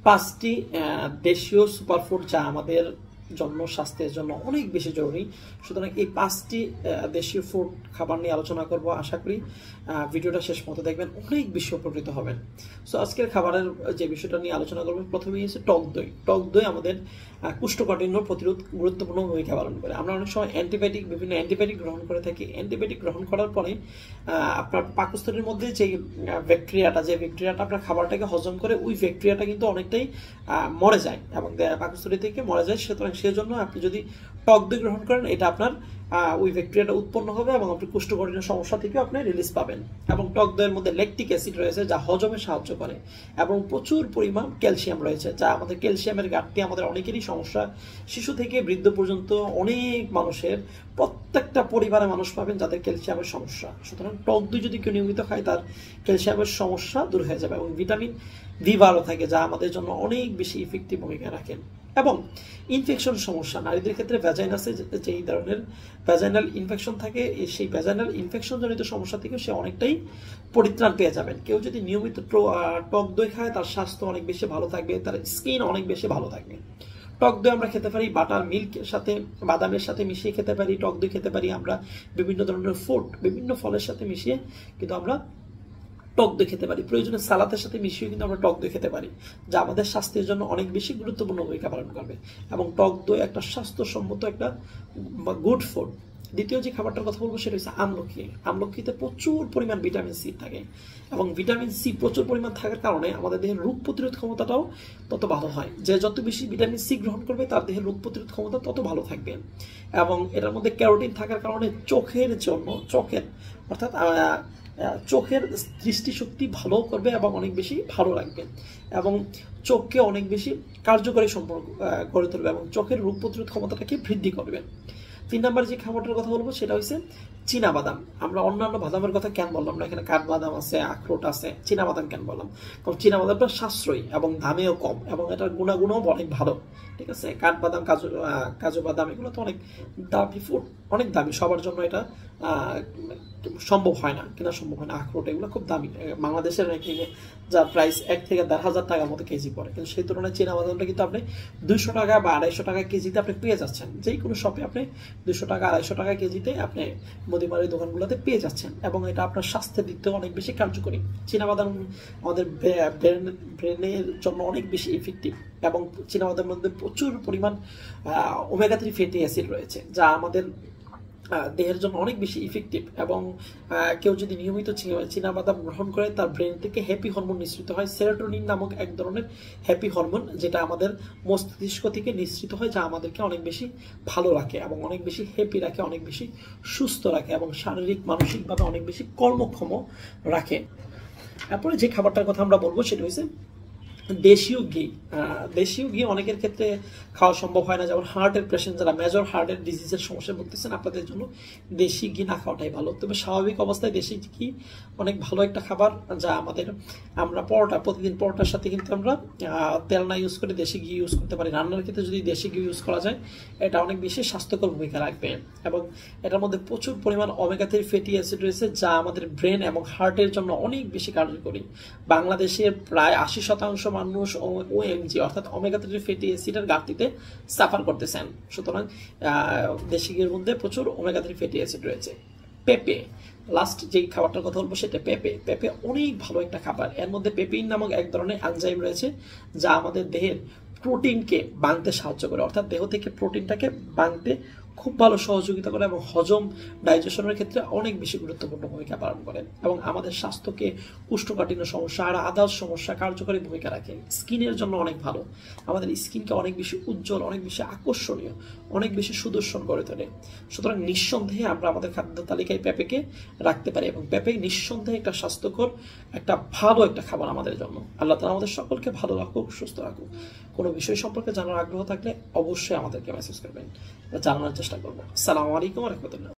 5টি দেশীয় সুপারফুড যা আমাদের জন্য স্বাস্থ্যের জন্য অনেক বেশি জরুরি। সুতরাং এই 5টি দেশীয় ফুড খাবার নিয়ে আলোচনা করব। আশা করি ভিডিওটা শেষ মতো দেখবেন, অনেক বেশি উপকৃত হবেন। সো আজকের খাবারের যে বিষয়টা নিয়ে আলোচনা করব, প্রথমেই হচ্ছে টক দই। টক দই আমাদের কোষ্ঠকাঠিন্য প্রতিরোধ গুরুত্বপূর্ণ ভূমিকা পালন করে। আমরা অনেক সময় বিভিন্ন অ্যান্টিবায়োটিক গ্রহণ করে থাকি। অ্যান্টিবায়োটিক গ্রহণ করার পরে আপনার পাকস্থলীর মধ্যে যে ব্যাকটেরিয়াটা আপনার খাবারটাকে হজম করে, ওই ব্যাকটেরিয়াটা কিন্তু অনেকটাই মরে যায় এবং পাকস্থলী থেকে মরে যায়। সুতরাং সেজন্য আপনি যদি টক দই গ্রহণ করেন, এটা আপনার ওই ব্যাকটেরিয়াটা উৎপন্ন হবে এবং আপনি কোষ্ঠকাঠিন্য সমস্যা থেকে আপনি রিলিজ পাবেন। এবং টক দইয়ের মধ্যে ল্যাকটিক অ্যাসিড রয়েছে যা হজমে সাহায্য করে এবং প্রচুর পরিমাণ ক্যালসিয়াম রয়েছে, যা আমাদের ক্যালসিয়ামের ঘাটতি আমাদের অনেকেরই সমস্যা। শিশু থেকে বৃদ্ধ পর্যন্ত অনেক মানুষের, প্রত্যেকটা পরিবারে মানুষ পাবেন যাদের ক্যালসিয়ামের সমস্যা। সুতরাং টক দই যদি কেউ নিয়মিত খায়, তার ক্যালসিয়ামের সমস্যা দূর হয়ে যাবে এবং ভিটামিন বি ভালো থাকে, যা আমাদের জন্য অনেক বেশি ইফেক্টিভ ভূমিকা রাখেন। এবং ইনফেকশন সমস্যা, নারীদের ক্ষেত্রে ভ্যাজাইনাসে যেই ধরনের ভ্যাজাইনাল ইনফেকশন থাকে, সেই ভ্যাজাইনাল ইনফেকশন জনিত সমস্যা থেকে সে অনেকটাই পরিত্রাণ পেয়ে যাবেন। কেউ যদি নিয়মিত টক দই খায়, তার স্বাস্থ্য অনেক বেশি ভালো থাকবে, তার স্কিন অনেক বেশি ভালো থাকবে। টক দই আমরা খেতে পারি বাটার মিল্কের সাথে, বাদামের সাথে মিশিয়ে খেতে পারি। টক দই খেতে পারি আমরা বিভিন্ন ধরনের ফ্রুট, বিভিন্ন ফলের সাথে মিশিয়ে কিন্তু আমরা টক দই খেতে পারি। প্রয়োজনে সালাদের সাথে মিশিয়ে কিন্তু আমরা টক দই খেতে পারি, যা আমাদের স্বাস্থ্যের জন্য অনেক বেশি গুরুত্বপূর্ণ ভূমিকা পালন করবে। এবং টক দই একটা স্বাস্থ্যসম্মত একটা গুড ফুড। দ্বিতীয় যে খাবারটার কথা বলবো সেটা হচ্ছে আমলকি। আমলকিতে প্রচুর পরিমাণ ভিটামিন সি থাকে এবং ভিটামিন সি প্রচুর পরিমাণ থাকার কারণে আমাদের দেহের রোগ প্রতিরোধ ক্ষমতাটাও তত ভালো হয়। যে যত বেশি ভিটামিন সি গ্রহণ করবে, তার দেহের রোগ প্রতিরোধ ক্ষমতা তত ভালো থাকবে। এবং এটার মধ্যে ক্যারোটিন থাকার কারণে চোখের অর্থাৎ চোখের দৃষ্টিশক্তি ভালো করবে এবং অনেক বেশি ভালো লাগবে এবং চোখকে অনেক বেশি কার্যকরী সম্পর্ক গড়ে তুলবে এবং চোখের রোগ প্রতিরোধ ক্ষমতাটাকে বৃদ্ধি করবে। 3 নম্বর যে খাবারটার কথা বলবো সেটা হচ্ছে চীনা বাদাম। আমরা অন্যান্য বাদামের কথা কেন বললাম না? এখানে কাঠবাদাম আছে, আখরোট আছে, চীনা বাদাম কেন বললাম? কারণ চীনা বাদামটা সাশ্রয়ী এবং দামেও কম এবং এটার গুণাগুণও অনেক ভালো। ঠিক আছে, কাঠবাদাম, কাজু বাদাম এগুলো তো অনেক দামি ফুড, অনেক দামি, সবার জন্য এটা সম্ভব হয় না, কেনা সম্ভব হয় না। আখরোট এগুলো খুব দামি, বাংলাদেশের র্যাঙ্কিংয়ে যার প্রাইস 1 থেকে 1,500 টাকার মতো কেজি পড়ে। কিন্তু সেই তুলনায় চীনা বাদামটা কিন্তু আপনি 200 টাকা বা 250 টাকা কেজিতে আপনি পেয়ে যাচ্ছেন। যেই কোনো শপে আপনি 200 টাকা 250 টাকা কেজিতে আপনি মুদিমারি দোকানগুলোতে পেয়ে যাচ্ছেন এবং এটা আপনার স্বাস্থ্যের দিক থেকে অনেক বেশি কার্যকরী। চীনা বাদাম আমাদের ব্রেনের জন্য অনেক বেশি ইফেক্টিভ এবং চীনা বাদামের মধ্যে প্রচুর পরিমাণ ওমেগা 3 ফ্যাটি অ্যাসিড রয়েছে, যা আমাদের দেহের জন্য অনেক বেশি ইফেক্টিভ। এবং কেউ যদি নিয়মিত চীনা বাদাম গ্রহণ করে, তার ব্রেন থেকে হ্যাপি হরমোন নিঃসৃত হয়, সেরোটোনিন নামক এক ধরনের হ্যাপি হরমোন, যেটা আমাদের মস্তিষ্ক থেকে নিঃসৃত হয়, যা আমাদেরকে অনেক বেশি ভালো রাখে এবং অনেক বেশি হ্যাপি রাখে, অনেক বেশি সুস্থ রাখে এবং শারীরিক মানসিকভাবে অনেক বেশি কর্মক্ষম রাখে। তারপরে যে খাবারটার কথা আমরা বলবো সেটা হচ্ছে দেশীয় ঘি। দেশীয় ঘি অনেকের ক্ষেত্রে খাওয়া সম্ভব হয় না, যেমন হার্টের পেশেন্ট, যারা মেজর হার্টের ডিজিজের সমস্যায় ভুগতেছেন, আপনাদের জন্য দেশি ঘি না খাওয়াটাই ভালো। তবে স্বাভাবিক অবস্থায় দেশি ঘি অনেক ভালো একটা খাবার, যা আমরা প্রতিদিন পরোটার সাথে কিন্তু আমরা তেল না ইউজ করে দেশি ঘি ইউজ করতে পারি। রান্নার ক্ষেত্রে যদি দেশি ঘি ইউজ করা যায়, এটা অনেক বেশি স্বাস্থ্যকর ভূমিকা রাখবে এবং এটার মধ্যে প্রচুর পরিমাণ ওমেগা 3 ফ্যাটি অ্যাসিড রয়েছে, যা আমাদের ব্রেন এবং হার্টের জন্য অনেক বেশি কার্যকরী। বাংলাদেশের প্রায় 80% মানুষ ওএমজি অর্থাৎ ওমেগা 3 ফ্যাটি অ্যাসিডের ঘাটতিতে সাফার করতেছেন। সুতরাং দেশি ঘির মধ্যে প্রচুর ওমেগা 3 ফ্যাটি অ্যাসিড রয়েছে। পেঁপে, লাস্ট যেই খাবারটার কথা বলবো সেটা পেঁপে অনেক ভালো একটা খাবার। এর মধ্যে পেপিন নামক এক ধরনের এনজাইম রয়েছে, যা আমাদের দেহের প্রোটিনকে বাঁধতে সাহায্য করে, অর্থাৎ দেহ থেকে প্রোটিনটাকে বাঁধতে খুব ভালো সহযোগিতা করে এবং হজম, ডাইজেশনের ক্ষেত্রে অনেক বেশি গুরুত্বপূর্ণ ভূমিকা পালন করে এবং আমাদের স্বাস্থ্যকে, কোষ্ঠকাঠিন্য সমস্যা আর আদার্স সমস্যা কার্যকরী ভূমিকা রাখে। স্কিনের জন্য অনেক ভালো, আমাদের স্কিনকে অনেক বেশি উজ্জ্বল, অনেক বেশি আকর্ষণীয়, অনেক বেশি সুদর্শন করে তোলে। সুতরাং নিঃসন্দেহে আমরা আমাদের খাদ্য তালিকায় পেঁপেকে রাখতে পারি এবং পেঁপে নিঃসন্দেহে একটা স্বাস্থ্যকর, একটা ভালো একটা খাবার আমাদের জন্য। আল্লাহ তাআলা আমাদের সকলকে ভালো রাখুক, সুস্থ রাখুক। কোনো বিষয় সম্পর্কে জানার আগ্রহ থাকলে অবশ্যই আমাদেরকে মেসেজ করবেন, জানানোর চেষ্টা করবো। আসসালামু আলাইকুম ওয়া রাহমাতুল্লাহ।